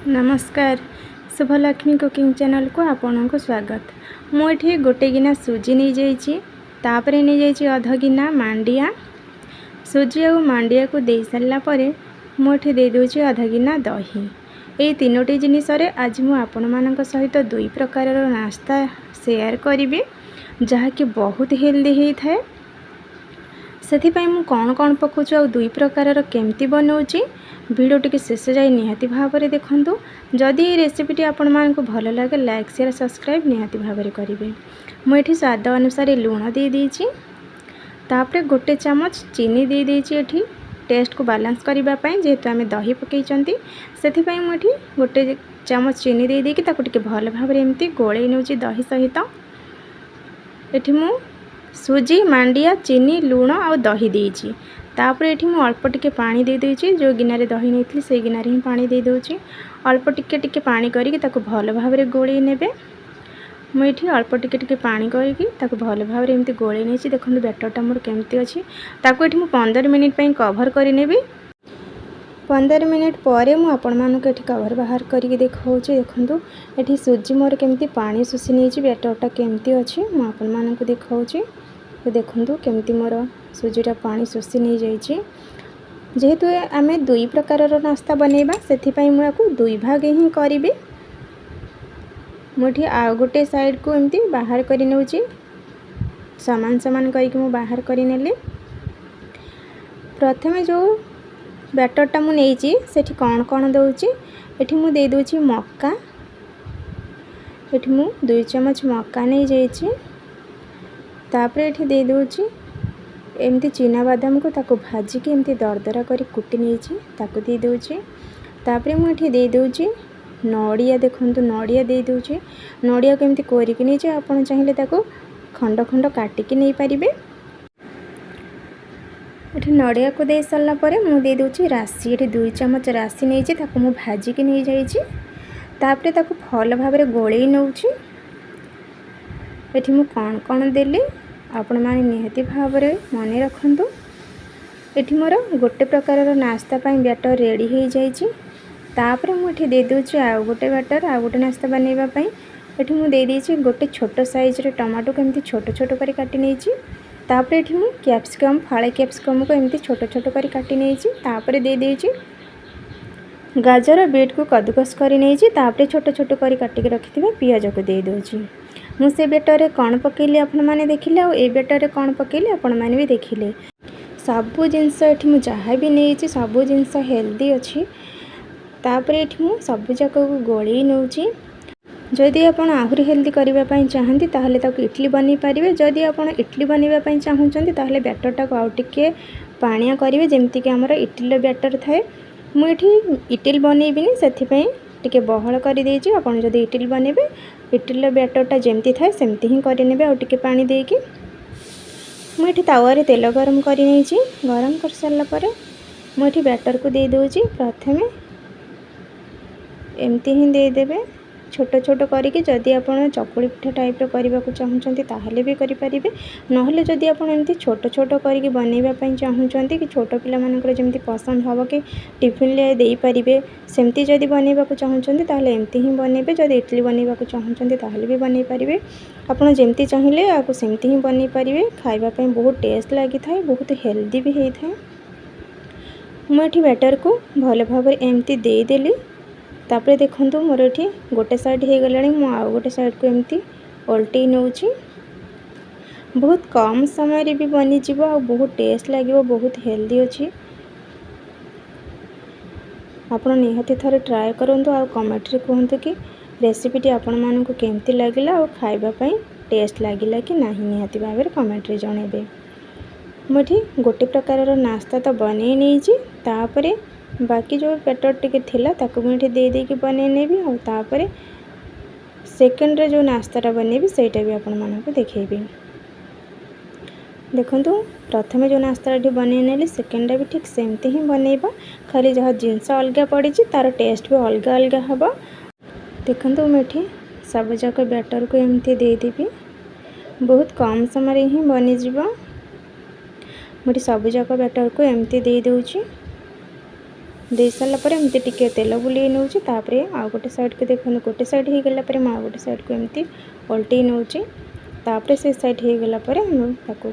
नमस्कार। शुभ Lakshmi cooking channel को आपन को स्वागत। मुझे गोटे गिना सुजी नहीं जाइए, तापरे नहीं जाइए अध गिना मांडिया। सुजी और मांडिया को दे सारा पर मुझे दे दूची अध गिना दही। ये तीनोटी जिनिस आज मु आपण मान सहित दुई प्रकार नाश्ता शेयर करी, जहाँकि बहुत हेल्दी होता है। से मु कौन कौन पकाऊँ और दुई प्रकार केमती बनाऊँगी वीडियो टी शेष जाए निहाती भाव में देखूँ। जदि ये रेसिपीटी आपण मानक भल लगे लाइक शेयर सब्सक्राइब निहाती भाव में करेंगे। मुझे स्वाद अनुसार लुण दे देछि, तापरे गोटे चामच चीनी दे देछि एठी टेस्ट को बालांस करने, जेहेतु आम दही पकई से मुझे गोटे चामच चीनी दे देकी ताको टिके भल भाव में एमती गोले नौची दही सहित। एठी मु सुजी मांडिया चीनी लुण और दही देछि। तापर एठी मु अल्प टिके पानी दे देछि, जो गिनारे दही नहीं से गिनारे ही पानी दे दोछि। अल्प टिके टिके पानी करिकी ताको भल भाव में गोले नेबे। मुझे अल्प टिके टिके पानी करिकी ताको भल भाव में एमती गोले नहीं। देखो बैटरटा मोर केमती अछि। ताको एठी मु 15 मिनिट पई कवर करि नेबी। 15 मिनिट पर मु आपण मानक एठी कवर बाहर करिकी देखाउछि। देखंतु एठी सुजी मोर केमती पानी सुसी नेछि, बैटरटा केमती अछि मु आपण मानक देखाउछि। तो देखंतु केमती मोर सुजीटा पानी सुसी नहीं जाइए। जेहेतु आम दुई प्रकार नास्ता बनैबा से मुझे दुई भाग ही करी। मुझे आउ गोटे साइड को एमती बाहर करी नउची, समान समान करके मु बाहर करी नेली। प्रथमे जो बैटरटा मु नेइची सेठी कौन कौन दउची, एठी मु दे दोची मक्का। एठी मु 2 चम्मच मक्का नहीं जाइए। तापरे एठी दे दोची एमती चीना बादाम को ताको भाजिकी एमती दरदरा करी कुटी नहीं ताको दे दोची। तापरे मुझे दे दोची नड़िया। देखंतु नड़िया दे दोची। नड़िया को एमती कोरिकी नहीं आपन चाहिए ताको खंड खंड काटिकी नहीं पारिबे। एठी नड़िया को दे सारा पर मु दे दोची राशि। एठी 2 चम्मच राशि नहीं ताको मु भाजिकी नहीं जाइए। तापरे ताको भल भाव में गोले नउची। एठी मु कौन कौन देली आपण माने निहाती भाव में मन रखंतु। एठी मोर गोटे प्रकार नास्ता पाई बैटर रेडी हो जाइए। तापर मुझे दे दूची आउ गोटे बैटर आउ गोटे नास्ता बनैबा पई। एठी मु दे देछि गोटे छोट साइज रे टमाटो को एमती छोट छोट करी काटी नेछि। तापर एठी मु कैप्सिकम फाळे कैप्सिकम को एमती छोट छोट करी काटी नेछि। तापर दे देछि गाजर बीट को कद्दूकस करी नेछि। तापर छोट छोट करी काटी के रखिथिबा पियाज को दे दोछि। मु से बेटर रे कौन पकेली आपण माने देखिले और ए बेटर रे कौन पकेली आपण माने भी देखिले। सबु जिनस एठी मु जहाँ भी नहीं सबु जिनस हेल्दी अच्छी। तापर एठी मु सबु जाक को गोली नउची। जदि आपण आहुरी हेल्दी करबा पई चाहंती ताहले ताको इडली बनी पारिबे। जदि आपण इडली बनैबा पई चाहुचंती ताहले बैटरटा को आउ टिके पानिया करिवे, जेमति कि हमर इडली बैटर थाए। मु एठी इडली बनैबिनी सेथि पई टिके बहळ करि देछि। आपण जदि इडली बनैबे इडली बैटरटा जेमती थाए सेमती ही करि नेबे। आउ टिके पानी देकी मुझे तावारे तेल गरम करी नहीं। गरम कर सारा पर मुझे बैटर को दे दूची। प्रथमे एमती ही दे देबे छोट छोट करिके। जदि आपण चकुली पिठा टाइप रो करबा को चाहुचंती ताहले भी करि परिबे। नहले जदि आपण एमती छोट छोट करिके बनैबा पई चाहुचंती कि छोट पिला मानकर जेमती पसंद हबो कि टिफिन ले देई परिबे, सेमती जदि बनैबा को चाहुचंती ताहले एमती ही बनैबे। जदि इडली बनैबा को चाहुचंती ताहले भी बनै परिबे। आपण जेमती चाहिए आपको सेमती ही बनै परिबे। खाइबा पई बहुत टेस्ट लागि थाए, बहुत हेल्दी भी होई थाए। मुझे बैटर को भल भाव में एमती दे देली। तापर देखंतु मोर एठी गोटे साइड हो गलानी, मु आउ गोटे साइड को एमती ओल्टी नउची। बहुत कम समय रे भी बनी जीवो आ बहुत टेस्ट लागिवो, बहुत हेल्दी अछि। आपण निहाती थरे ट्राए करंतु आ कमेंट रे कहंतु कि रेसिपीटी आपण मानकु केमती लागिला और खाइबा पई टेस्ट लागिला कि नाही। निहाती भाव में कमेंट रे जणेबे। मुझे गोटे प्रकार नास्ता तो बनै नहीं। तापरे बाकी जो बैटर टिके थिला ताको मुझे दे दे कि बनै नेबी। और तापरे सेकंड रे जो नास्ताटा बनैबी सेटा भी आपण मानकु देखैबी। देखंतु प्रथमे जो नास्ताटी बनै नेली सेकंडा भी ठीक सेमती ही बनैबा। खाली जहाँ जिनस अलग पड़ी तार टेस्ट भी अलग अलग हबो। देखंतु मुझे सब जाक बैटर को एमती दे देबी। बहुत कम समय ही बनी जीवो। मुझे सब जाक बैटर को एमती दे दोची। दे सारा पर एमती टिके तेल बुले नौ आउ गोटे साइड को देखो गोटे साइड हो गला मैं गोटे साइड को एमती पलटै नौ से साइड हो गला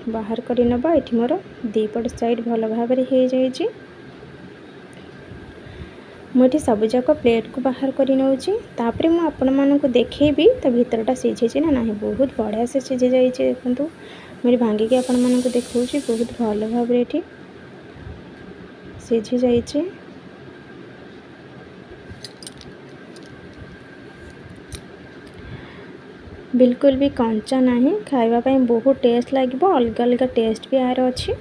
बाहर कर नबा। ये मोर दीपट साइड भल भाव हो जाए। मुझे सबुजाक प्लेट को बाहर कर नौची तापर मुझे आपण मानक देखेबी तो भीतरटा सीझे ना ना बहुत बढ़िया से सीझी जाइए। देखो मुझे भांगिकी आपण मानक देखा बहुत भल भाव ये सीझी जाइए। बिल्कुल भी कंचा नहीं खावाई बहुत टेस्ट लगे अलग अलग टेस्ट भी यार अच्छी।